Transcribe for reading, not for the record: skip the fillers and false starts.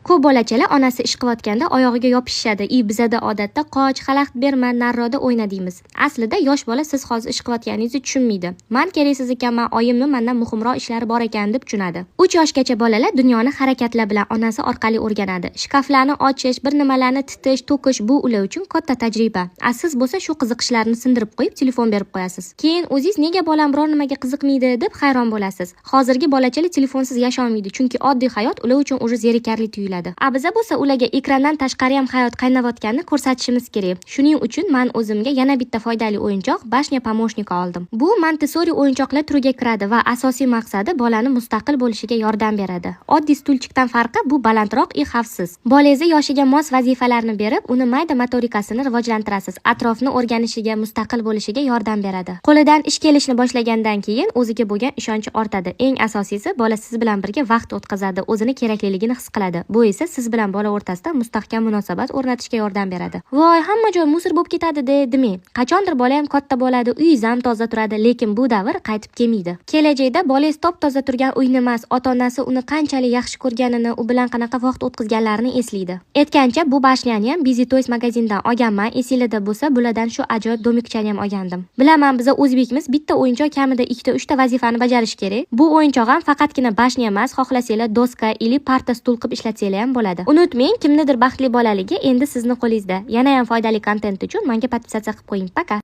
Ko'p bolachalar onasi ish qilayotganda oyog'iga yopishishadi. Bizada odatda qoch, xalaqit berma, narroda o'yna deymiz. Aslida yosh bola siz hozir ish qilayotganingizni tushunmaydi. Men keraksiz ekanman, oyimni mendan muhimroq ishlari bor ekan deb tushunadi. 3 yoshgacha bolalar dunyoni harakatlar bilan onasi orqali o'rganadi. Shkaflarni ochish, bir nimalarni titish, to'kish bu ular uchun katta tajriba. Siz bo'lsa shu qiziqishlarni sindirib qo'yib telefon berib qo'yasiz. Keyin o'zingiz nega bolam biror nimaga qiziqmaydi deb hayron bo'lasiz. Hozirgi bolachalar telefonsiz yasholmaydi, chunki oddiy hayot ular uchun o'zi zerikarli tuyuladi. Biza bo'lsa ularga ekrandan tashqari ham hayot qaynayotganini ko'rsatishimiz kerak. Shuning uchun men o'zimga yana bitta foydali o'yinchoq bashnya pomощника oldim. Bu Montessori o'yinchoqlar turiga kiradi va asosiy maqsadi bolani mustaqil bo'lishiga yordam beradi. Oddiy stulchikdan farqi bu balandroq va xavfsiz. Bolangiz yoshiga mos vazifalarni berib, uni mayda motorikasini rivojlantirasiz. Atrofni o'rganishiga, mustaqil bo'lishiga yordam beradi. Qo'lidan ish kelishni boshlagandan keyin o'ziga bo'lgan ishonchi ortadi. Eng asosiysi bola siz bilan birga vaqt o'tkazadi, o'zini kerakliligini his qiladi. Bu esa siz bilan bola o'rtasida mustahkam munosabat o'rnatishga yordam beradi. Voy, hamma joy musor bo'lib ketadi demang. Qachondir bola ham katta bo'ladi, uyingiz ham toza turadi, lekin bu davr qaytib kelmaydi. Kelajakda bolangiz top-toza turgan uyni emas, ota-onasi uni qanchalik yaxshi ko'rganini, u bilan qanaqa vaqt o'tkazganlarini eslaydi. Aytgancha, bu bashnyani ham Busy Toys magazindan olganman. Esingizda bo'lsa, bulardan shu ajoyib domikchani ham olgandim. Bilaman, biz o'zbekmiz bitta o'yinchoq kamida 2-3 ta vazifani bajarish kerak. Bu o'yinchoq ham faqatgina bashnya emas, xohlasanglar doska yoki parta stul qilib ishlatsangiz ham bo'ladi. Unutmang, kimnidir baxtli bolaligi endi sizning qo'lingizda. Yana ham foydali kontent uchun menga podpisatsiya qilib qo'ying. Пока.